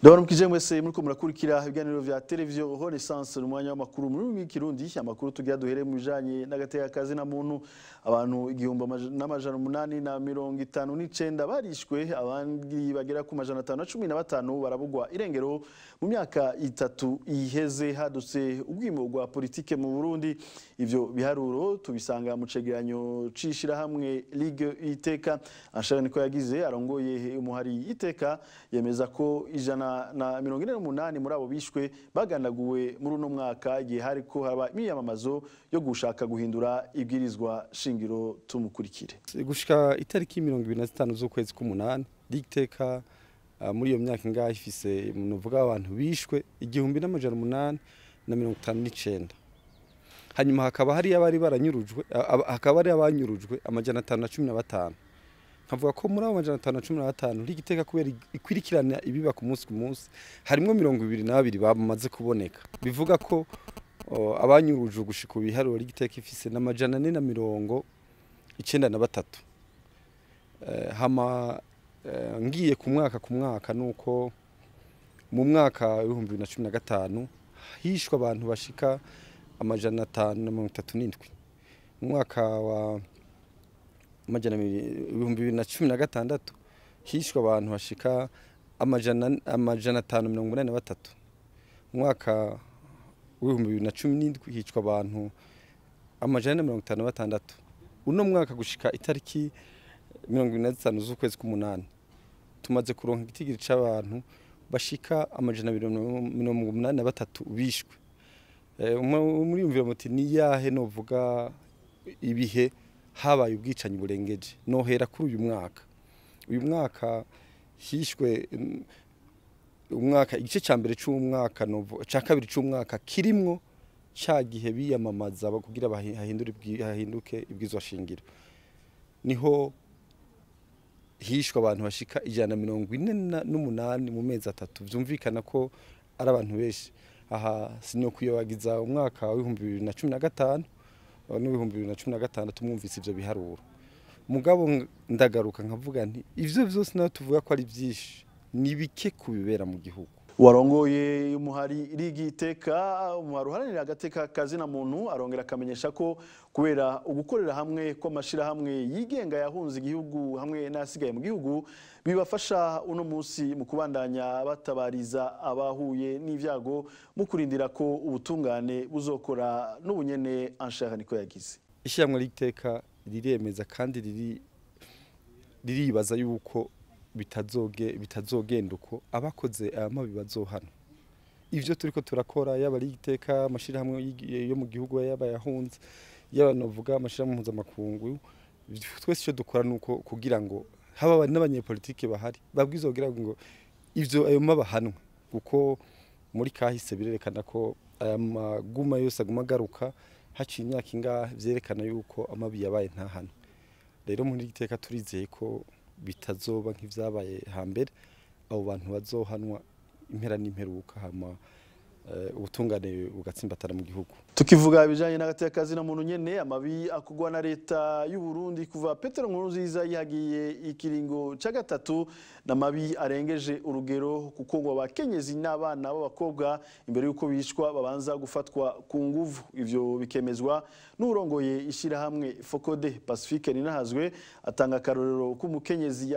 Ndabona mukije mwese muriko murakurikira ibiganiro vya televiziyo Renaissance n'umwanya w'amakuru muri w'ikirundi amakuru tugira duhere mu bijanye n'agateka kazi na muntu abantu 1859 barishwe abandi bagera ku 515 barabugwa irengero mu myaka itatu iheze hadutse ubwimo rwa politike mu Burundi ivyo biharuro tubisanga mu cegeranyo c'ishirahamwe ry'agateka ashaka niko yagize arongoye umuhari iteka yemeza ko ijana na 48 muri abo bishwe bagandaguwe muri uno mwaka igihe hariko haba imyamamazo yo gushaka guhindura ibwirizwa shingiro tumukurikire gushika itariki 25 z'ukwezi k'umunani ry'iteka muri iyo myaka ngaho ifise nuvuga abantu bishwe 1859 hanyuma hakaba hari abari baranyurujwe hakaba ari abanyurujwe amajana 515 kavuga ko muri abo 515 rigiteka kubera ikwirikirana ibiba ku munsi harimo 22 bamaze kuboneka bivuga ko abanyuruje gushika biharuro rigiteka ifise n'amajana 493 hama ngiye ku mwaka nuko mu mwaka wa 2015 hishwa abantu bashika amajana 537 mu mwaka wa amajana 2016 hishwa abantu bashika amajana 583 mwaka wa 2017 hishwa abantu amajana 56 uno mwaka gushika itariki 25 z'ukwezi k'umunani tumaze kuronka igitigiri c'abantu bashika amajana 283 bishwe muri umvira muti ni yahe novuga ibihe habaye ubwicanyi burengeje nohera kuri uyu mwaka hishwe umwaka igice cyambere cy'umwaka novo ca kabiri cy'umwaka kirimwo ca gihe biyamamaza kugira hahinduke ibwizwa shingiro niho hishwe abantu bashika 148 mu mezi atatu vyumvikana ko ari abantu benshi aha sinyo kuyobagiza umwaka wa 2015 2016 tumwumvise ivyo biharuro mugabo ndagaruka nkavuga nti ivyo vyose naho tuvuga ko ari byinshi nibike kubibera mu gihugu warongoye umuhari ry'agateka umuharuharanira agateka kazi na muntu arongera akamenyesha ko kubera ugukorera hamwe ko mashirahamwe yigenga yahunze igihugu hamwe nasigaye mu gihugu bibafasha uno munsi mu kubandanya batabariza abahuye n'ivyago mu kurindira ko ubutungane buzokora n'ubunyene anshaka niko yagize ishyamwe ry'iteka riremeza kandi riribaza yuko bitazogenda uko abakoze amabi bazohana ivyo turiko turakora yaba ry'iteka amashirahamwe yo mu gihugu yaba yahunze yaba novuga amashirahamwe mpuzamakungu twese cyo dukora nuko kugira ngo haba n'abanyepolitike bahari babwizogira ngo ivyo ayo mabahanwe kuko muri kahise birerekana ko aya maguma yose agumagaruka haciye imyaka ingahe vyerekana yuko amabi yabaye ntahana rero muri ry'iteka turizeye ko bitazoba nk'ivyabaye hambere abo bantu bazohanwa impera n'imperuka hama ubutungane bugatsimbatara mu gihugu tukivuga bijanye n'agateka kazi na muntu nyene amabi akugwa na leta y'u Burundi kuva Petero Nkurunziza yagiye ikiringo ca gatatu n'amabi arengeje urugero kuko ngo abakenyezi n'abana b'abakobwa imbere yuko bishwa babanza gufatwa ku nguvu ivyo bikemezwa n'urongoye ishirahamwe Fokode Pacifique ninahazwe atanga akarorero k'umukenyezi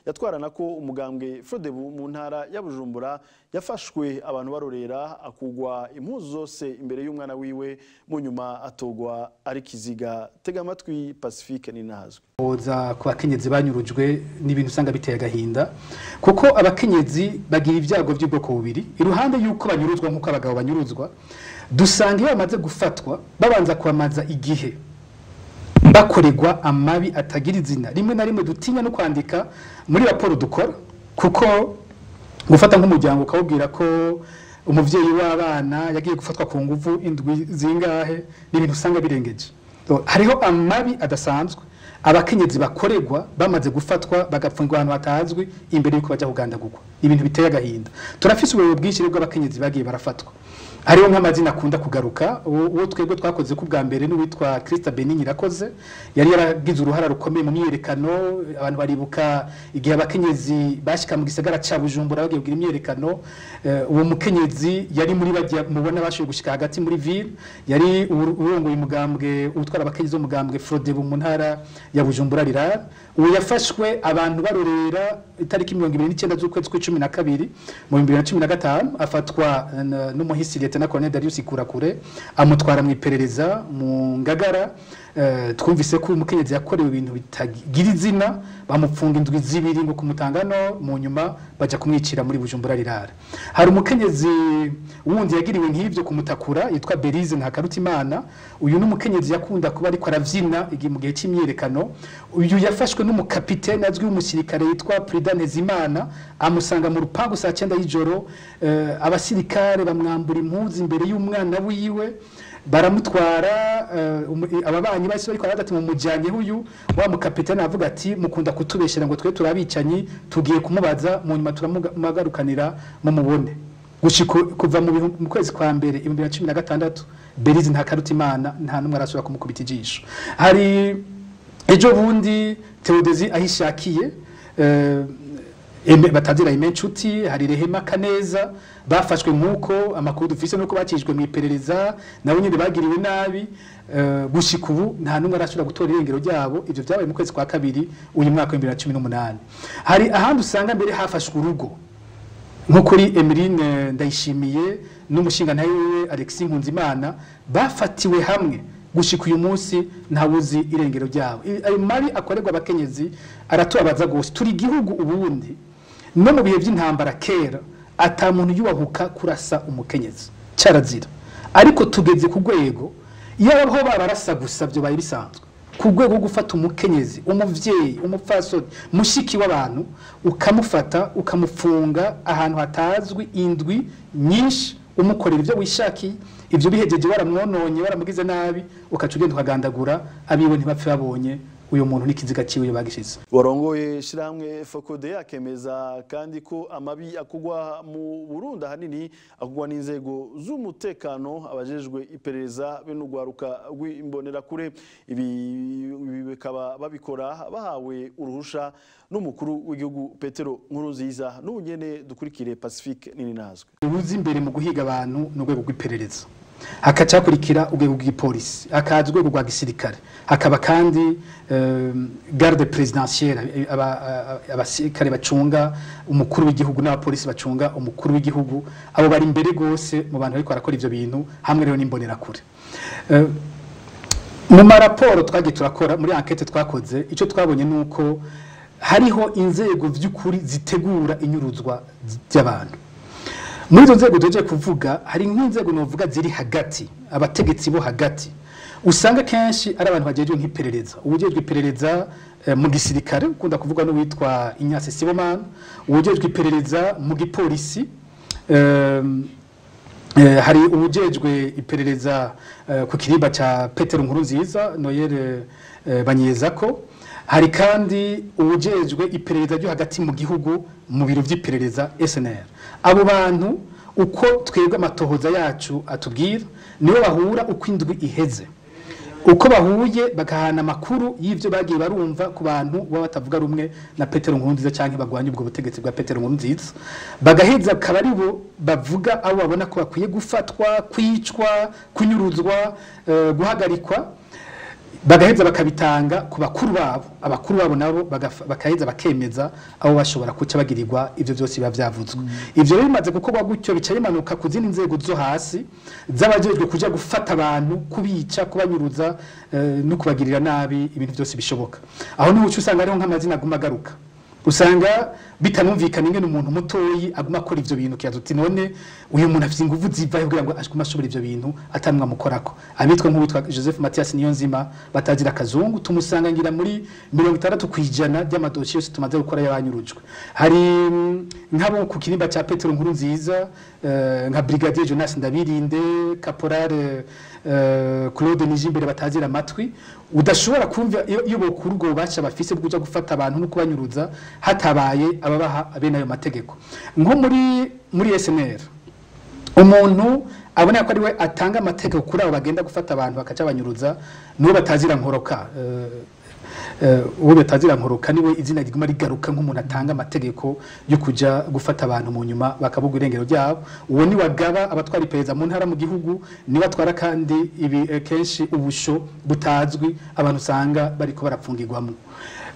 yatwara nako umugambwe Frodebu mu ntara ya Bujumbura yafashwe abantu barorera akugwa impuzu zose imbere y'umwana wiwe mu nyuma atogwa ari kiziga tega amatwi Pacifique ninahazwe oza ku bakenyezi banyurujwe n'ibintu usanga biteye agahinda kuko abakenyezi bagira ibyago by'ubwoko bubiri iruhande yuko banyuruzwa nkuko abagabo banyuruzwa dusanga iyo bamaze gufatwa babanza kwamaza igihe bakorerwa amabi atagira izina rimwe na rimwe dutinya no kwandika muri raporo dukora kuko gufata nk'umuryango ukawubwira ko umuvyeyi w'abana yagiye gufatwa ku nguvu indwi zingahe n'ibintu usanga birengeje hariho amabi adasanzwe abakenyezi bakorerwa bamaze gufatwa bagapfungwa ahantu hatazwi imbere yuko bajya kugandagurwa ibintu biteye agahinda turafise ubuyobozi bwinshi bw'abakenyezi bagiye barafatwa hariho nk'amazina akunda kugaruka uwo twebwe twakoze ku bwa mbere n'uwitwa Christa Benigni rakoze yari yaragize uruhara rukomeye mu myerekano abantu baribuka igihe abakenyezi bashika mu gisagara ca Bujumbura bagiye kugira imyerekano uwo mukenyezi yari muri bajya mubona bashoboye gushika hagati muri ville yari urongoye umugambwe utwara abakenyezi umugambwe Frode mu ntara ya Bujumbura rirara uwo yafashwe abantu barorera itariki 29 z'ukwezi kwa 12 mu 2015 afatwa n'umuhisi leta na Colonel Darius Kurakure amutwara mu iperereza mu Ngagara twumvise ko umukenyezi yakorewe ibintu bitagira izina bamupfunga indwi zibiri ngo kumutangano mu nyuma baja kumwicira muri Bujumbura rirara hari umukenyezi wundi yagiriwe nk'ivyo kumutakura yitwa Berize Ntakarutimana uyu n'umukenyezi yakunda kuba ariko aravyina mu gihe cy'imyerekano uyu yafashwe n'umukapiteni azwi w'umusirikare yitwa Prudane Zimana amusanga mu rupangu saa 9 y'ijoro abasirikare bamwambura impuzu imbere y'umwana wiwe baramutwara ababanyi base bariko hagati mu mujanye huyu wa mukapiteni avuga ati mukunda kutubeshera ngo twe turabicanyi tugiye kumubaza mu nyuma turamagarukanira mu mubone kuva mu kwezi kwa mbere 2016 Berize Ntakarutimana nta numwe arasubira kumukubita ijisho hari ejo bundi Theodezi ahishakiye batazira imencuti hari Rehema Kaneza bafashwe nkuko amakuru dufise nuko bakijwe mu iperereza nabo nyine bagiriwe nabi gushika ubu nta numwe arashobora gutora irengero ryabo ivyo byabaye mu kwezi kwa kabiri uyu mwaka wa 2018 hari ahandi usanga mbere hafashwe urugo nko kuri Emeline Ndayishimiye n'umushinga nawe Alexis Nkunzimana bafatiwe hamwe gushika uyu munsi ntawuzi irengero ryabo ayo mari akorerwa abakenyezi aratubabaza gose turi igihugu ubundi no mu bihe by'intambara kera ata muntu yubahuka kurasa umukenyezi cyarazira ariko tugeze ku rwego iyo aho bararasa gusa byo bayi bisanzwe ku rwego gufata umukenyezi umuvyeyi umupfasoni mushiki w'abantu ukamufata ukamufunga ahantu hatazwi indwi nyinshi umukorera ivyo wishakiye ivyo bihejeje waramwononye waramugize nabi ukaca ugenda ukagandagura abiwe ntibapfe babonye uyu muntu n'ikiziga ciwe bagishize warongoye shiramwe Fokode akemeza kandi ko amabi akugwa mu Burundi hanini akugwa n'inzego z'umutekano abajejwe iperereza be n'urwaruka rw'imbonera kure ibi bikaba babikora bahawe uruhusha n'umukuru w'igihugu Petero Nkurunziza n'ubunyene dukurikire Pacifique nini nazwe ubuzi imbere mu guhiga abantu n'urwego rw'iperereza hakacakurikira urwego rw'ipolisi hakaza urwego rwa gisirikare hakaba kandi garde présidentielle abasirikare bacunga umukuru w'igihugu n'abapolisi bacunga umukuru w'igihugu abo bari imbere gose mu bantu ariko barakora ivyo bintu hamwe rero n'imbonera kure mu maraporo twagiye turakora muri enquête twakoze ico twabonye nuko hariho inzego vy'ukuri zitegura inyuruzwa by'abantu muri izo nzego doje kuvuga hari nk'inzego novuga ziri hagati abategetsi bo hagati usanga kenshi ari abantu bajeje nk'iperereza ubujejwe iperereza mu gisirikare ukunda kuvuga no witwa Inyase Sibomana ubujejwe iperereza mu gipolisi hari ubujejwe iperereza ku kirimba ca Petero Nkurunziza Noyere Banyezako hari kandi ubujejwe iperereza ryo hagati mu gihugu mu biro vy'iperereza SNR abo bantu uko twebwe amatohoza yacu atubwira niwe bahura uko indwi iheze uko bahuye bagahana amakuru y'ivyo bagiye barumva ku bantu baba batavuga rumwe na Petero Nkurunziza canke bagwanye ubwo butegetsi bwa Petero Nkurunziza bagaheza kabaribo bavuga abo babona ko bakwiye gufatwa kwicwa kunyuruzwa guhagarikwa bagaheza bakabitanga ku bakuru babo abakuru babo nabo bakaheza bakemeza abo bashobora kuca bagirirwa ivyo byose biba byavuzwe ivyo bimaze gukorwa gutyo bicaye manuka ku zindi nzego zo hasi zabajejwe kuja gufata abantu kubica kubanyuruza no kubagirira nabi ibintu byose bishoboka aho niho usanga ariho nk'amazina agumagaruka usanga bitanumvikana ingene umuntu mutoyi aguma akora ivyo bintu kiyazuti none uyu muntu afite ingufu zivaye kugira ngo ashobore ashobora ivyo bintu atamwa mukorako abitwa nk'ubutwa Joseph Mathias Niyonzima batagira kazungu tumusanga ngira muri 60% by'amadosiye yose tumaze gukora y'abanyurujwe hari nk'abo ku kirimba ca Petero Nkurunziza nka Brigadier Jonas Ndabirinde Caporal Claude Nijimbere batazira amatwi udashobora kumva iyo bokurgo baca bafise bwo gufata abantu no kubanyuruza hatabaye ababaha bene ayo mategeko. Nko muri SNR umuntu abona ko ari we atanga amategeko kuri abo bagenda gufata abantu bakaca banyuruza n'uwo batazira nkoroka uwo batazira nkoroka niwe izina riguma rigaruka nk'umuntu atanga amategeko yo kuja gufata abantu mu nyuma bakabuga irengero ryabo. Uwo ni wagaba abatwara iperereza mu ntara mu gihugu, ni batwara kandi ibi kenshi ubusho butazwi abantu usanga bariko barapfungirwamo.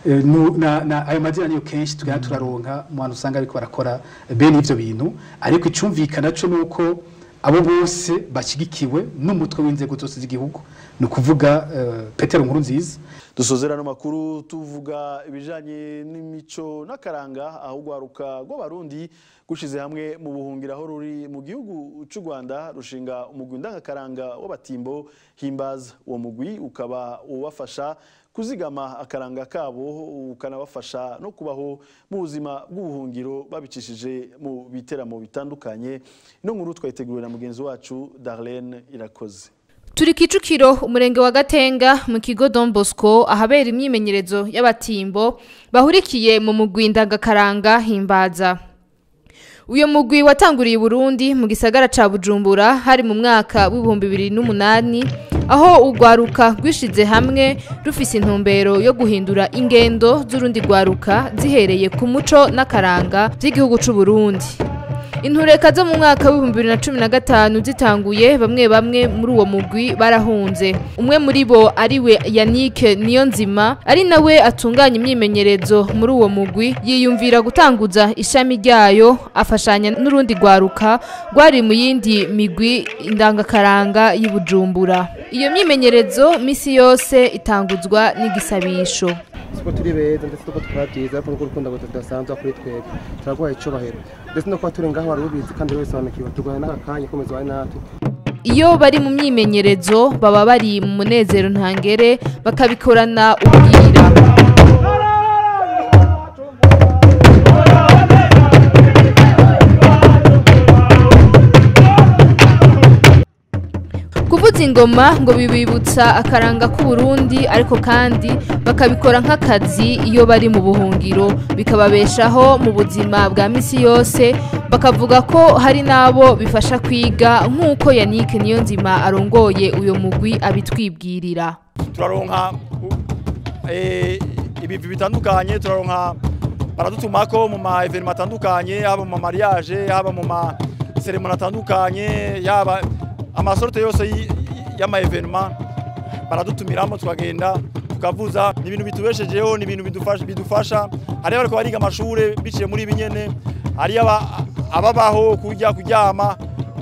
Ayo mazina niyo kenshi tugenda turaronka mu bantu usanga ariko barakora bene ivyo bintu, ariko icumvikana cyo nuko abo bose bashigikiwe n'umutwe w'inzego zose z'igihugu, no kuvuga Petero Nkurunziza. Dusozerano makuru tuvuga ibijanye n'imico n'akaranga aho urwaruka rw'abarundi gushize hamwe mu buhungira aho ruri mu gihugu cy'u Rwanda rushinga umugwi ndangakaranga w'abatimbo himbaza. Uwo mugwi ukaba ubafasha kuzigama akaranga kabo, ukanabafasha no kubaho mu buzima bw'ubuhungiro babicishije mu biteramo bitandukanye. Ino nkuru twayiteguriwe na mugenzi wacu Darlene Irakoze. Turi Kicukiro umurenge wa Gatenga mu kigo Don Bosco ahabera imyimenyerezo y'abatimbo bahurikiye mu mugwi ndangakaranga himbaza. Uyo mugwi watanguriye Burundi mu gisagara ca Bujumbura hari mu mwaka w'2008 aho urwaruka rwishize hamwe rufise intumbero yo guhindura ingendo z'urundi rwaruka zihereye ku muco n'akaranga by'igihugu c'u Burundi. Intureka zo mu mwaka w'2015 zitanguye bamwe muri uwo mugwi barahunze. Umwe muri bo ariwe Yannick Niyonzima ari nawe atunganya imyimenyerezo muri uwo mugwi yiyumvira gutanguza ishami ryayo afashanya n'urundi rwaruka rwari mu yindi migwi indangakaranga y'Ibujumbura. Iyo myimenyerezo misi yose itanguzwa n'igisabisho. Siko turi beza ndetse tuko twabyiza ko urukundo tudasanzwe kuri twebwe turagwaye icubahiro ndetse no kwa turi ngaho warubizi kandi wese wanakiba tugwaye n'akanya komeza wari natwe. Iyo bari mu myimenyerezo baba bari mu munezero ntangere bakabikorana ubwira. Kuvuza ingoma ngo bibibutsa akaranga ku Burundi, ariko kandi bakabikora nk'akazi iyo bari mu buhungiro bikababeshaho mu buzima bwa misi yose. Bakavuga ko hari nabo bifasha kwiga nk'uko Yannick Niyonzima arongoye uyo mugwi abitwibwirira. Turaronka ibivi bitandukanye, turaronka baradutumako mu ma evenement atandukanye, haba mu mariage, haba mu ma ceremony atandukanye, yaba amasorte yose y'ama evenement baradutumiramo tukagenda tukavuza. Ni ibintu bitubeshejeho, ni ibintu bidufasha. Hari bariko bariga amashure biciye muri binyene, hari ababaho kurya kuryama,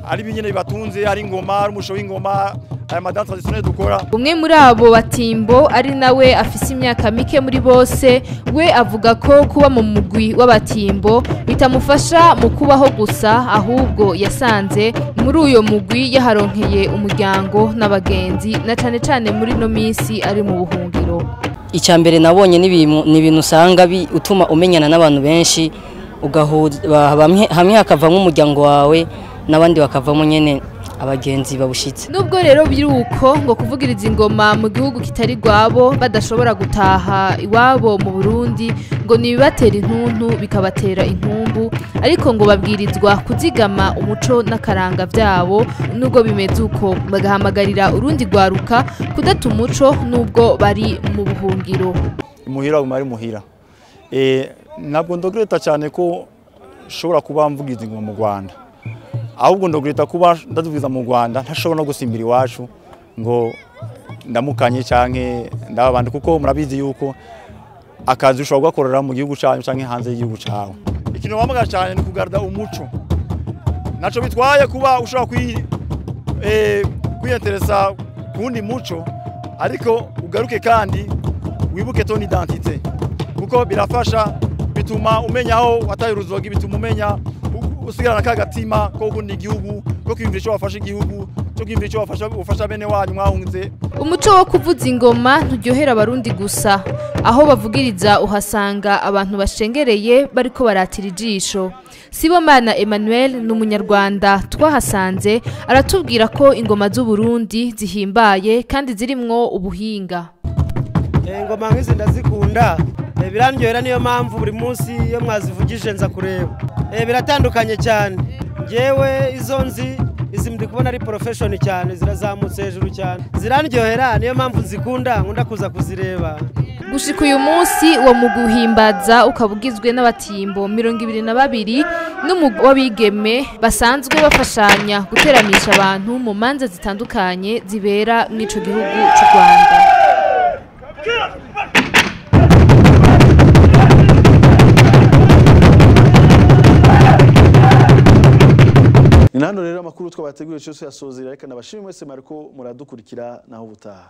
ari binyene bibatunze, hari ingoma, ari umusho w'ingoma, aya madanse traditionnel dukora. Umwe muri abo batimbo ari nawe afise imyaka mike muri bose, we avuga ko kuba mu mugwi w'abatimbo bitamufasha mu kubaho gusa, ahubwo yasanze muri uyo mugwi yaharonkeye umuryango n'abagenzi, na cane muri no misi ari mu buhungiro. Icambere nabonye ni ibintu usanga utuma umenyana n'abantu benshi, hamwe hakavamo umuryango wawe n'abandi bakavamo nyene abagenzi babushitse. Nubwo rero biruko ngo kuvugiriza ingoma mu gihugu kitari rwabo badashobora gutaha iwabo mu Burundi, ngo nibibatera intuntu bikabatera intumbu, ariko ngo babwirizwa kuzigama umuco n'akaranga vyabo. Nubwo bimeze uko bagahamagarira urundi rwaruka kudata umuco nubwo bari mu buhungiro. Muhira umari muhira. Nabwo ndogreta cyane ko shobora kuba mvugiza ingoma mu Rwanda, ahubwo ndogreta kuba ndaduviza mu Rwanda ntashobora no gusimbira iwacu ngo ndamukanye canke ndabandi, kuko murabizi yuko akazi ushobora gukorera mu gihugu cyawe canke hanze y'igihugu cyawe. Ikintu bamaga cyane ni kugarda umuco. Naco bitwaye kuba ushobora kwiyenteresa kundi muco, ariko ugaruke kandi wibuke ton identité, kuko birafasha, bituma umenya aho wataye uruzogi, bituma umenya usigara nakagatima ko kundi igihugu, ko kwimvira cyo wafasha igihugu, cyo kwimvira cyo wafasha bene wanyu mwahunze. Umuco wo kuvuza ingoma nturyohera abarundi gusa, aho bavugiriza uhasanga abantu bashengereye bariko baratira ijisho. Sibomana Emmanuel n'umunyarwanda twahasanze aratubwira ko ingoma z'u Burundi zihimbaye kandi zirimwo ubuhinga. Ingoma nk'izi ndazikunda birandyohera niyo mpamvu buri munsi iyo mwazivugije nza kureba biratandukanye cyane ngewe izo nzi izi ndi kubona ari profession cyane zirazamutse hejuru cyane zirandyohera niyo mpamvu nzikunda nkunda kuza kuzireba. Gushika uyu munsi wo mu guhimbaza ukabugizwe n'abatimbo 22 n'umugwi w'abigeme basanzwe bafashanya guteramisha abantu mu manza zitandukanye zibera mw'ico gihugu cy'u Rwanda. Ni hano rero amakuru twabateguriye cyose yasozera reka nabashimwe mwese mariko muradukurikira naho butaha.